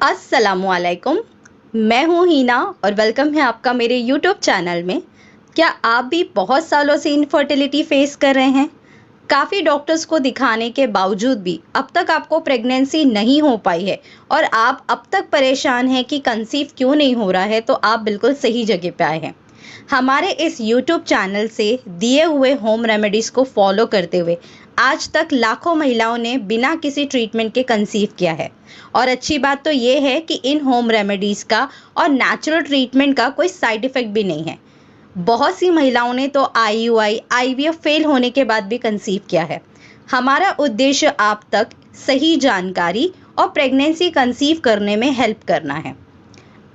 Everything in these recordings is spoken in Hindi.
अस्सलामुअलैकुम। मैं हूँ हीना और वेलकम है आपका मेरे यूट्यूब चैनल में। क्या आप भी बहुत सालों से इनफर्टिलिटी फेस कर रहे हैं? काफ़ी डॉक्टर्स को दिखाने के बावजूद भी अब तक आपको प्रेगनेंसी नहीं हो पाई है और आप अब तक परेशान हैं कि कंसीव क्यों नहीं हो रहा है, तो आप बिल्कुल सही जगह पे आए हैं। हमारे इस यूट्यूब चैनल से दिए हुए होम रेमेडीज़ को फॉलो करते हुए आज तक लाखों महिलाओं ने बिना किसी ट्रीटमेंट के कंसीव किया है। और अच्छी बात तो ये है कि इन होम रेमेडीज़ का और नेचुरल ट्रीटमेंट का कोई साइड इफ़ेक्ट भी नहीं है। बहुत सी महिलाओं ने तो आईयूआई, आईवीएफ फेल होने के बाद भी कंसीव किया है। हमारा उद्देश्य आप तक सही जानकारी और प्रेगनेंसी कंसीव करने में हेल्प करना है।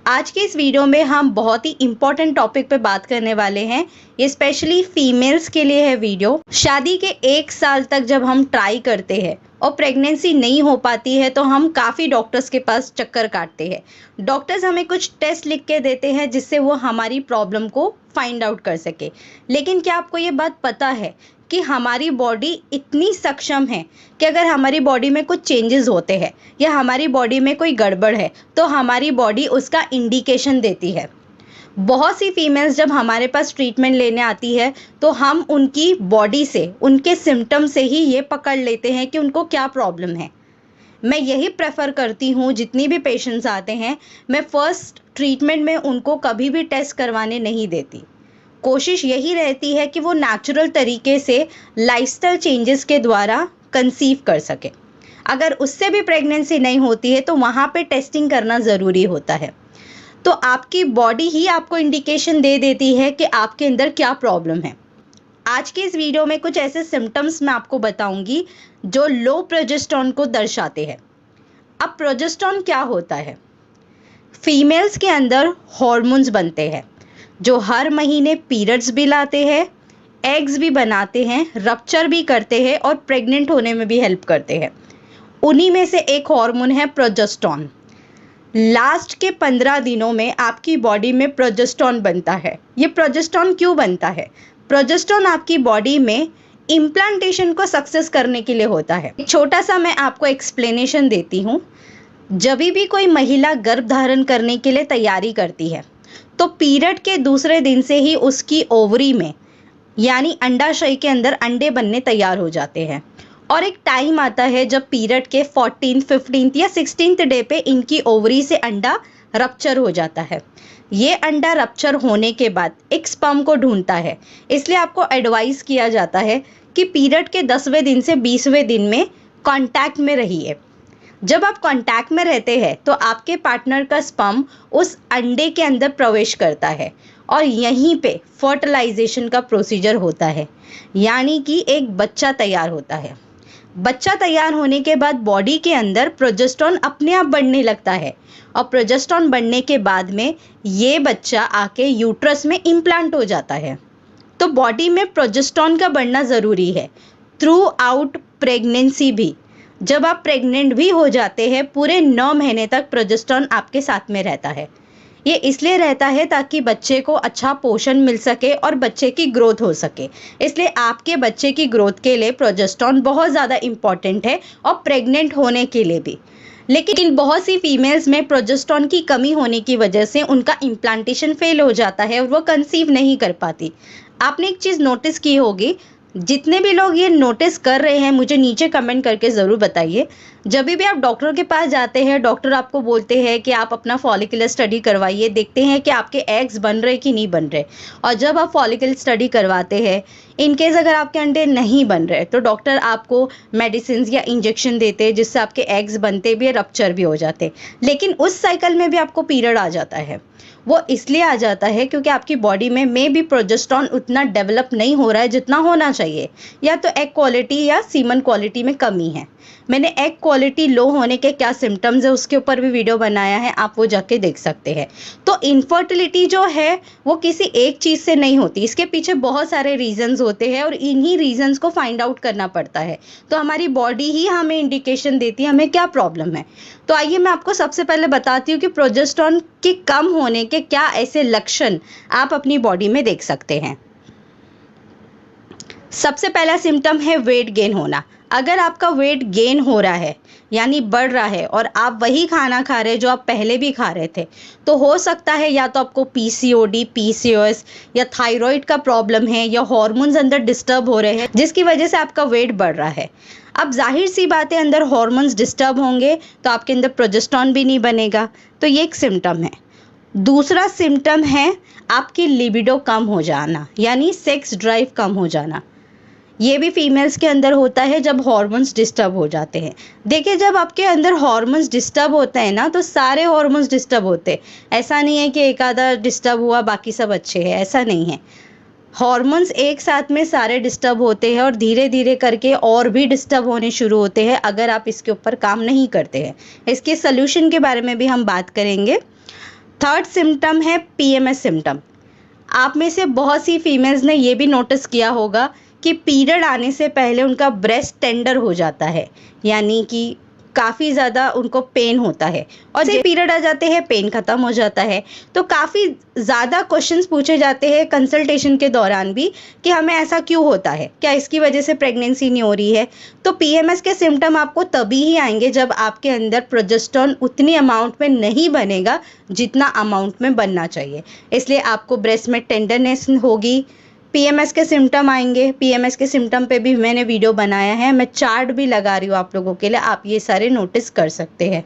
आज के इस वीडियो में हम बहुत ही इम्पोर्टेंट टॉपिक पे बात करने वाले हैं। ये स्पेशली फीमेल्स के लिए है वीडियो। शादी के 1 साल तक जब हम ट्राई करते हैं और प्रेगनेंसी नहीं हो पाती है तो हम काफ़ी डॉक्टर्स के पास चक्कर काटते हैं। डॉक्टर्स हमें कुछ टेस्ट लिख के देते हैं जिससे वो हमारी प्रॉब्लम को फाइंड आउट कर सके। लेकिन क्या आपको ये बात पता है कि हमारी बॉडी इतनी सक्षम है कि अगर हमारी बॉडी में कुछ चेंजेस होते हैं या हमारी बॉडी में कोई गड़बड़ है तो हमारी बॉडी उसका इंडिकेशन देती है। बहुत सी फीमेल्स जब हमारे पास ट्रीटमेंट लेने आती है तो हम उनकी बॉडी से, उनके सिम्टम से ही ये पकड़ लेते हैं कि उनको क्या प्रॉब्लम है। मैं यही प्रेफर करती हूँ, जितनी भी पेशेंट्स आते हैं मैं फ़र्स्ट ट्रीटमेंट में उनको कभी भी टेस्ट करवाने नहीं देती। कोशिश यही रहती है कि वो नेचुरल तरीके से लाइफस्टाइल चेंजेस के द्वारा कंसीव कर सके। अगर उससे भी प्रेगनेंसी नहीं होती है तो वहाँ पे टेस्टिंग करना ज़रूरी होता है। तो आपकी बॉडी ही आपको इंडिकेशन दे देती है कि आपके अंदर क्या प्रॉब्लम है। आज के इस वीडियो में कुछ ऐसे सिम्टम्स मैं आपको बताऊंगी जो लो प्रोजेस्टेरॉन को दर्शाते हैं। अब प्रोजेस्टेरॉन क्या होता है? फीमेल्स के अंदर हॉर्मोन्स बनते हैं जो हर महीने पीरियड्स भी लाते हैं, एग्स भी बनाते हैं, रप्चर भी करते हैं और प्रेग्नेंट होने में भी हेल्प करते हैं। उन्हीं में से एक हार्मोन है प्रोजेस्टेरॉन। लास्ट के 15 दिनों में आपकी बॉडी में प्रोजेस्टेरॉन बनता है। ये प्रोजेस्टेरॉन क्यों बनता है? प्रोजेस्टेरॉन आपकी बॉडी में इम्प्लांटेशन को सक्सेस करने के लिए होता है। एक छोटा सा मैं आपको एक्सप्लेनेशन देती हूँ। जब भी कोई महिला गर्भ धारण करने के लिए तैयारी करती है तो पीरियड के दूसरे दिन से ही उसकी ओवरी में यानी अंडाशय के अंदर अंडे बनने तैयार हो जाते हैं। और एक टाइम आता है जब पीरियड के 14th, 15th या 16th डे पे इनकी ओवरी से अंडा रप्चर हो जाता है। ये अंडा रप्चर होने के बाद एक स्पर्म को ढूंढता है। इसलिए आपको एडवाइस किया जाता है कि पीरियड के 10वें दिन से 20वें दिन में कांटेक्ट में रहिए। जब आप कांटेक्ट में रहते हैं तो आपके पार्टनर का स्पर्म उस अंडे के अंदर प्रवेश करता है और यहीं पे फर्टिलाइजेशन का प्रोसीजर होता है, यानी कि एक बच्चा तैयार होता है। बच्चा तैयार होने के बाद बॉडी के अंदर प्रोजेस्टेरॉन अपने आप बढ़ने लगता है और प्रोजेस्टेरॉन बढ़ने के बाद में ये बच्चा आके यूट्रस में इम्प्लांट हो जाता है। तो बॉडी में प्रोजेस्टेरॉन का बढ़ना ज़रूरी है थ्रू आउट प्रेगनेंसी भी। जब आप प्रेग्नेंट भी हो जाते हैं पूरे 9 महीने तक प्रोजेस्टेरॉन आपके साथ में रहता है। ये इसलिए रहता है ताकि बच्चे को अच्छा पोषण मिल सके और बच्चे की ग्रोथ हो सके। इसलिए आपके बच्चे की ग्रोथ के लिए प्रोजेस्टेरॉन बहुत ज़्यादा इम्पॉर्टेंट है और प्रेग्नेंट होने के लिए भी। लेकिन बहुत सी फीमेल्स में प्रोजेस्टेरॉन की कमी होने की वजह से उनका इम्प्लांटेशन फेल हो जाता है और वो कंसीव नहीं कर पाती। आपने एक चीज़ नोटिस की होगी, जितने भी लोग ये नोटिस कर रहे हैं मुझे नीचे कमेंट करके ज़रूर बताइए। जब भी आप डॉक्टर के पास जाते हैं डॉक्टर आपको बोलते हैं कि आप अपना फॉलिकुलर स्टडी करवाइए, देखते हैं कि आपके एग्स बन रहे कि नहीं बन रहे। और जब आप फॉलिकुलर स्टडी करवाते हैं, इनकेस अगर आपके अंडे नहीं बन रहे तो डॉक्टर आपको मेडिसिन या इंजेक्शन देते हैं जिससे आपके एग्स बनते भी, रप्चर भी हो जाते। लेकिन उस साइकिल में भी आपको पीरियड आ जाता है। वो इसलिए आ जाता है क्योंकि आपकी बॉडी में भी प्रोजेस्टेरॉन उतना डेवलप नहीं हो रहा है जितना होना चाहिए, या तो एग क्वालिटी या सीमन क्वालिटी में कमी है। मैंने एग क्वालिटी लो होने के क्या सिम्टम्स है उसके ऊपर भी वीडियो बनाया है, आप वो जाके देख सकते हैं। तो इनफर्टिलिटी जो है वो किसी एक चीज़ से नहीं होती, इसके पीछे बहुत सारे रीजंस होते हैं और इन्हीं रीजंस को फाइंड आउट करना पड़ता है। तो हमारी बॉडी ही हमें इंडिकेशन देती है हमें क्या प्रॉब्लम है। तो आइए मैं आपको सबसे पहले बताती हूँ कि प्रोजेस्टेरॉन के कम होने के क्या ऐसे लक्षण आप अपनी बॉडी में देख सकते हैं। सबसे पहला सिम्टम है वेट गेन होना। अगर आपका वेट गेन हो रहा है यानी बढ़ रहा है और आप वही खाना खा रहे हैं जो आप पहले भी खा रहे थे, तो हो सकता है या तो आपको पीसीओडी, पीसीओएस या थायराइड का प्रॉब्लम है या हार्मोन्स अंदर डिस्टर्ब हो रहे हैं जिसकी वजह से आपका वेट बढ़ रहा है। अब जाहिर सी बात है, अंदर हार्मोन्स डिस्टर्ब होंगे तो आपके अंदर प्रोजेस्टेरॉन भी नहीं बनेगा, तो ये एक सिम्टम है। दूसरा सिम्टम है आपकी लिबिडो कम हो जाना, यानी सेक्स ड्राइव कम हो जाना। ये भी फीमेल्स के अंदर होता है जब हार्मोन्स डिस्टर्ब हो जाते हैं। देखिए, जब आपके अंदर हार्मोन्स डिस्टर्ब होते हैं ना, तो सारे हार्मोन्स डिस्टर्ब होते हैं। ऐसा नहीं है कि एक आधा डिस्टर्ब हुआ बाकी सब अच्छे हैं, ऐसा नहीं है। हार्मोन्स एक साथ में सारे डिस्टर्ब होते हैं और धीरे धीरे करके और भी डिस्टर्ब होने शुरू होते हैं अगर आप इसके ऊपर काम नहीं करते हैं। इसके सल्यूशन के बारे में भी हम बात करेंगे। थर्ड सिम्टम है पीएमएस सिम्टम। आप में से बहुत सी फीमेल्स ने ये भी नोटिस किया होगा कि पीरियड आने से पहले उनका ब्रेस्ट टेंडर हो जाता है, यानी कि काफ़ी ज़्यादा उनको पेन होता है, और जब पीरियड आ जाते हैं पेन ख़त्म हो जाता है। तो काफ़ी ज़्यादा क्वेश्चंस पूछे जाते हैं कंसल्टेशन के दौरान भी कि हमें ऐसा क्यों होता है, क्या इसकी वजह से प्रेगनेंसी नहीं हो रही है। तो पीएमएस के सिम्टम आपको तभी ही आएंगे जब आपके अंदर प्रोजेस्टेरॉन उतनी अमाउंट में नहीं बनेगा जितना अमाउंट में बनना चाहिए। इसलिए आपको ब्रेस्ट में टेंडरनेस होगी, पीएमएस के सिम्टम आएंगे। पीएमएस के सिम्टम पे भी मैंने वीडियो बनाया है, मैं चार्ट भी लगा रही हूँ आप लोगों के लिए, आप ये सारे नोटिस कर सकते हैं।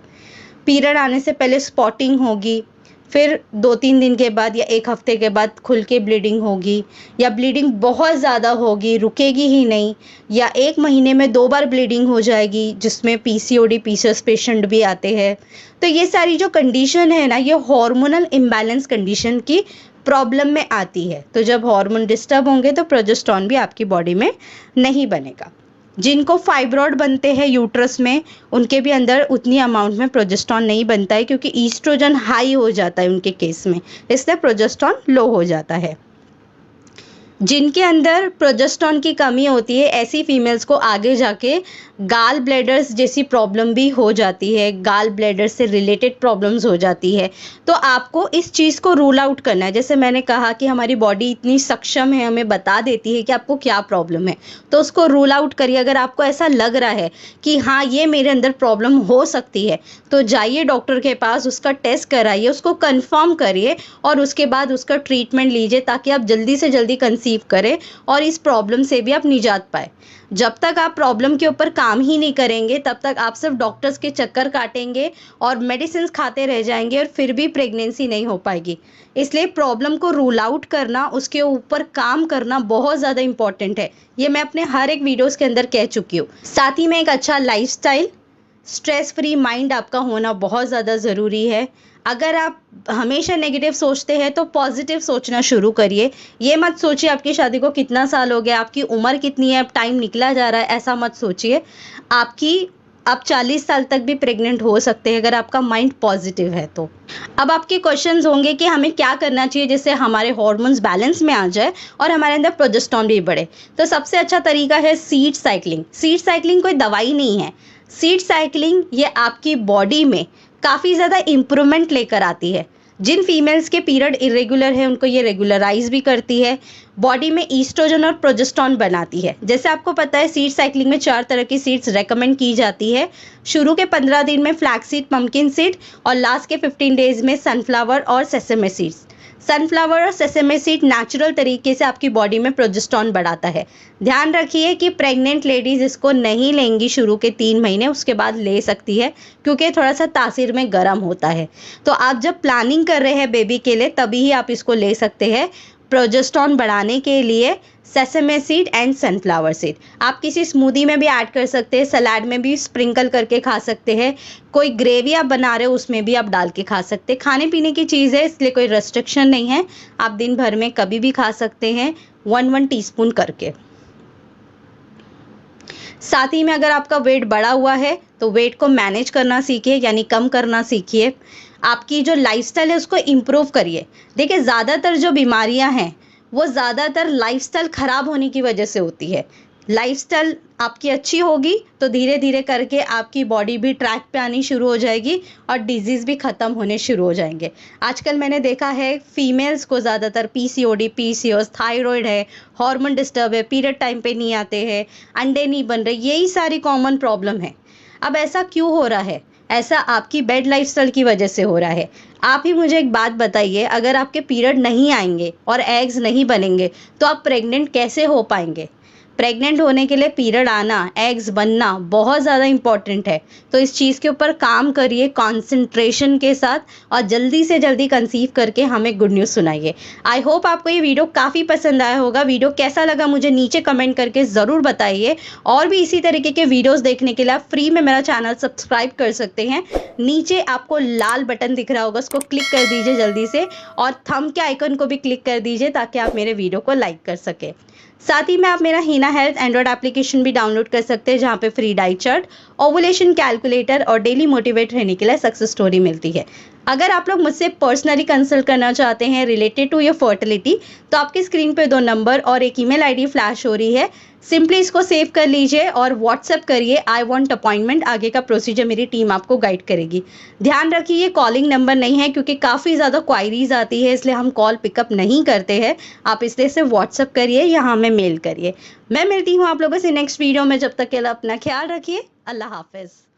पीरियड आने से पहले स्पॉटिंग होगी, फिर 2-3 दिन के बाद या 1 हफ्ते के बाद खुल के ब्लीडिंग होगी, या ब्लीडिंग बहुत ज़्यादा होगी, रुकेगी ही नहीं, या 1 महीने में 2 बार ब्लीडिंग हो जाएगी, जिसमें पीसीओडी, पीसीओएस पेशेंट भी आते हैं। तो ये सारी जो कंडीशन है ना, ये हार्मोनल इम्बैलेंस कंडीशन की प्रॉब्लम में आती है। तो जब हार्मोन डिस्टर्ब होंगे तो प्रोजेस्टेरॉन भी आपकी बॉडी में नहीं बनेगा। जिनको फाइब्रॉइड बनते हैं यूट्रस में, उनके भी अंदर उतनी अमाउंट में प्रोजेस्टेरॉन नहीं बनता है, क्योंकि ईस्ट्रोजन हाई हो जाता है उनके केस में, इसलिए प्रोजेस्टेरॉन लो हो जाता है। जिनके अंदर प्रोजेस्टेरॉन की कमी होती है, ऐसी फीमेल्स को आगे जाके गाल ब्लैडर्स जैसी प्रॉब्लम भी हो जाती है, गाल ब्लैडर से रिलेटेड प्रॉब्लम्स हो जाती है। तो आपको इस चीज़ को रूल आउट करना है। जैसे मैंने कहा कि हमारी बॉडी इतनी सक्षम है, हमें बता देती है कि आपको क्या प्रॉब्लम है, तो उसको रूल आउट करिए। अगर आपको ऐसा लग रहा है कि हाँ, ये मेरे अंदर प्रॉब्लम हो सकती है, तो जाइए डॉक्टर के पास, उसका टेस्ट कराइए, उसको कंफर्म करिए और उसके बाद उसका ट्रीटमेंट लीजिए, ताकि आप जल्दी से जल्दी कंसीव करें और इस प्रॉब्लम से भी आप निजात पाए। जब तक आप प्रॉब्लम के ऊपर काम ही नहीं करेंगे, तब तक आप सिर्फ डॉक्टर्स के चक्कर काटेंगे और मेडिसिन खाते रह जाएंगे और फिर भी प्रेगनेंसी नहीं हो पाएगी। इसलिए प्रॉब्लम को रूल आउट करना, उसके ऊपर काम करना बहुत ज़्यादा इंपॉर्टेंट है। ये मैं अपने हर एक वीडियोस के अंदर कह चुकी हूँ। साथ ही में एक अच्छा लाइफस्टाइल, स्ट्रेस फ्री माइंड आपका होना बहुत ज़्यादा ज़रूरी है। अगर आप हमेशा नेगेटिव सोचते हैं तो पॉजिटिव सोचना शुरू करिए। ये मत सोचिए आपकी शादी को कितना साल हो गया, आपकी उम्र कितनी है, अब टाइम निकला जा रहा है, ऐसा मत सोचिए। आप 40 साल तक भी प्रेग्नेंट हो सकते हैं अगर आपका माइंड पॉजिटिव है तो। अब आपके क्वेश्चंस होंगे कि हमें क्या करना चाहिए जिससे हमारे हार्मोन्स बैलेंस में आ जाए और हमारे अंदर प्रोजेस्टेरॉन भी बढ़े। तो सबसे अच्छा तरीका है सीड साइकिलिंग। सीड साइकिलिंग कोई दवाई नहीं है। सीड साइकिलिंग ये आपकी बॉडी में काफ़ी ज़्यादा इम्प्रूवमेंट लेकर आती है। जिन फीमेल्स के पीरियड इरेगुलर है उनको ये रेगुलराइज भी करती है, बॉडी में ईस्ट्रोजन और प्रोजेस्टेरॉन बनाती है। जैसे आपको पता है, सीड साइकिलिंग में 4 तरह की सीड्स रेकमेंड की जाती है। शुरू के 15 दिन में फ्लैक्स सीड, पम्पकिन सीड, और लास्ट के 15 डेज में सनफ्लावर और सेसेमे सीड्स। सनफ्लावर और सेसेमे सीड नेचुरल तरीके से आपकी बॉडी में प्रोजेस्टेरॉन बढ़ाता है। ध्यान रखिए कि प्रेग्नेंट लेडीज़ इसको नहीं लेंगी शुरू के 3 महीने, उसके बाद ले सकती है, क्योंकि थोड़ा सा तासीर में गर्म होता है। तो आप जब प्लानिंग कर रहे हैं बेबी के लिए, तभी ही आप इसको ले सकते हैं। प्रोजेस्टेरॉन बढ़ाने के लिए सेसेमे सीड एंड सनफ्लावर सीड आप किसी स्मूदी में भी ऐड कर सकते हैं, सलाद में भी स्प्रिंकल करके खा सकते हैं, कोई ग्रेवी आप बना रहे हो उसमें भी आप डाल के खा सकते हैं। खाने पीने की चीज़ है, इसलिए कोई रेस्ट्रिक्शन नहीं है, आप दिन भर में कभी भी खा सकते हैं, 1-1 टीस्पून करके। साथ ही में अगर आपका वेट बढ़ा हुआ है तो वेट को मैनेज करना सीखिए, यानी कम करना सीखिए। आपकी जो लाइफस्टाइल है उसको इम्प्रूव करिए। देखिए, ज़्यादातर जो बीमारियां हैं वो ज़्यादातर लाइफस्टाइल ख़राब होने की वजह से होती है। लाइफस्टाइल आपकी अच्छी होगी तो धीरे धीरे करके आपकी बॉडी भी ट्रैक पे आनी शुरू हो जाएगी और डिजीज़ भी ख़त्म होने शुरू हो जाएंगे। आजकल मैंने देखा है फीमेल्स को ज़्यादातर पीसीओडी, पीसीओएस, थायराइड है, हार्मोन डिस्टर्ब है, पीरियड टाइम पे नहीं आते हैं, अंडे नहीं बन रहे, यही सारी कॉमन प्रॉब्लम है। अब ऐसा क्यों हो रहा है? ऐसा आपकी बैड लाइफस्टाइल की वजह से हो रहा है। आप ही मुझे एक बात बताइए, अगर आपके पीरियड नहीं आएंगे और एग्स नहीं बनेंगे तो आप प्रेग्नेंट कैसे हो पाएंगे? प्रेग्नेंट होने के लिए पीरियड आना, एग्स बनना बहुत ज़्यादा इंपॉर्टेंट है। तो इस चीज़ के ऊपर काम करिए कंसंट्रेशन के साथ और जल्दी से जल्दी कंसीव करके हमें गुड न्यूज़ सुनाइए। आई होप आपको ये वीडियो काफ़ी पसंद आया होगा। वीडियो कैसा लगा मुझे नीचे कमेंट करके ज़रूर बताइए। और भी इसी तरीके के वीडियोज़ देखने के लिए आप फ्री में मेरा चैनल सब्सक्राइब कर सकते हैं। नीचे आपको लाल बटन दिख रहा होगा, उसको क्लिक कर दीजिए जल्दी से, और थंब के आइकन को भी क्लिक कर दीजिए ताकि आप मेरे वीडियो को लाइक कर सके। साथ ही में आप मेरा हीना हेल्थ एंड्रॉयड एप्लीकेशन भी डाउनलोड कर सकते हैं, जहाँ पे free diet chart, ovulation calculator और डेली मोटिवेट रहने के लिए सक्सेस स्टोरी मिलती है। अगर आप लोग मुझसे पर्सनली कंसल्ट करना चाहते हैं रिलेटेड टू योर फर्टिलिटी, तो आपकी स्क्रीन पे 2 नंबर और एक ईमेल आईडी फ्लैश हो रही है। सिंपली इसको सेव कर लीजिए और व्हाट्सएप करिए आई वांट अपॉइंटमेंट। आगे का प्रोसीजर मेरी टीम आपको गाइड करेगी। ध्यान रखिए ये कॉलिंग नंबर नहीं है, क्योंकि काफ़ी ज़्यादा क्वायरीज आती है, इसलिए हम कॉल पिकअप नहीं करते हैं। आप इसलिए सिर्फ व्हाट्सएप करिए या हमें मेल करिए। मैं मिलती हूँ आप लोगों से नेक्स्ट वीडियो में। जब तक के लिए अपना ख्याल रखिए। अल्लाह हाफिज़।